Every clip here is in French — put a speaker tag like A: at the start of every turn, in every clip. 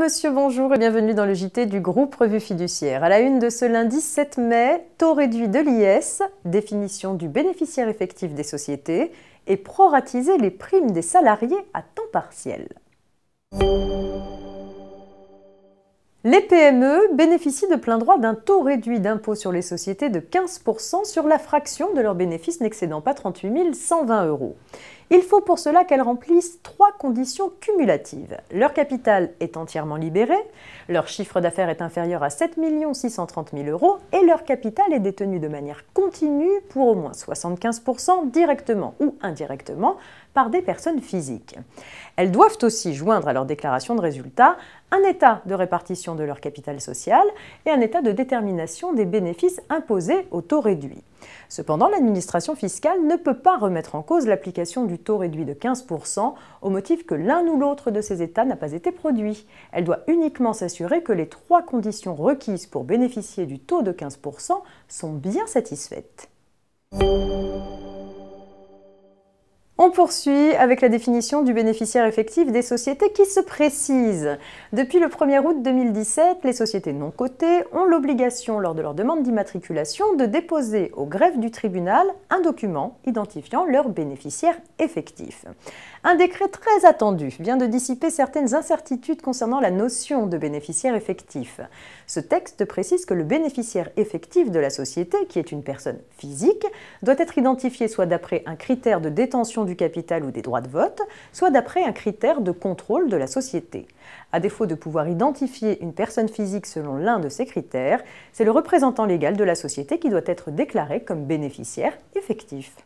A: monsieur, bonjour et bienvenue dans le JT du groupe Revue Fiduciaire. À la une de ce lundi 7 mai, taux réduit de l'IS, définition du bénéficiaire effectif des sociétés et proratiser les primes des salariés à temps partiel. Les PME bénéficient de plein droit d'un taux réduit d'impôt sur les sociétés de 15% sur la fraction de leurs bénéfices n'excédant pas 38 120 €. Il faut pour cela qu'elles remplissent 3 conditions cumulatives. Leur capital est entièrement libéré, leur chiffre d'affaires est inférieur à 7 630 000 € et leur capital est détenu de manière continue pour au moins 75% directement ou indirectement par des personnes physiques. Elles doivent aussi joindre à leur déclaration de résultats un état de répartition de leur capital social et un état de détermination des bénéfices imposés au taux réduit. Cependant, l'administration fiscale ne peut pas remettre en cause l'application du taux réduit de 15% au motif que l'un ou l'autre de ces états n'a pas été produit. Elle doit uniquement s'assurer que les 3 conditions requises pour bénéficier du taux de 15% sont bien satisfaites. On poursuit avec la définition du bénéficiaire effectif des sociétés qui se précise. Depuis le 1er août 2017, les sociétés non cotées ont l'obligation, lors de leur demande d'immatriculation, de déposer au greffe du tribunal un document identifiant leur bénéficiaire effectif. Un décret très attendu vient de dissiper certaines incertitudes concernant la notion de bénéficiaire effectif. Ce texte précise que le bénéficiaire effectif de la société, qui est une personne physique, doit être identifié soit d'après un critère de détention du capital ou des droits de vote, soit d'après un critère de contrôle de la société. À défaut de pouvoir identifier une personne physique selon l'un de ces critères, c'est le représentant légal de la société qui doit être déclaré comme bénéficiaire effectif.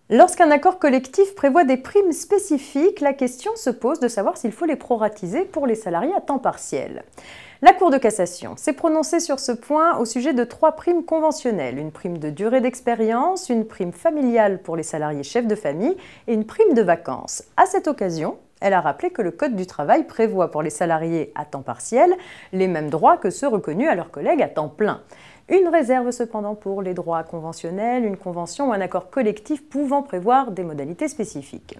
A: Lorsqu'un accord collectif prévoit des primes spécifiques, la question se pose de savoir s'il faut les proratiser pour les salariés à temps partiel. La Cour de cassation s'est prononcée sur ce point au sujet de 3 primes conventionnelles, une prime de durée d'expérience, une prime familiale pour les salariés chefs de famille et une prime de vacances. À cette occasion, elle a rappelé que le Code du travail prévoit pour les salariés à temps partiel les mêmes droits que ceux reconnus à leurs collègues à temps plein. Une réserve cependant pour les droits conventionnels, une convention ou un accord collectif pouvant prévoir des modalités spécifiques.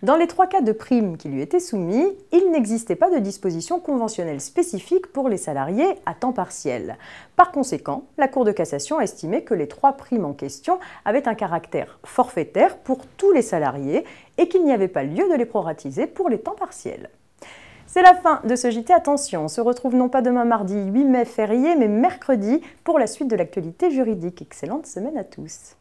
A: Dans les 3 cas de primes qui lui étaient soumis, il n'existait pas de disposition conventionnelle spécifique pour les salariés à temps partiel. Par conséquent, la Cour de cassation a estimé que les 3 primes en question avaient un caractère forfaitaire pour tous les salariés et qu'il n'y avait pas lieu de les proratiser pour les temps partiels. C'est la fin de ce JT. Attention, on se retrouve non pas demain mardi 8 mai férié, mais mercredi pour la suite de l'actualité juridique. Excellente semaine à tous.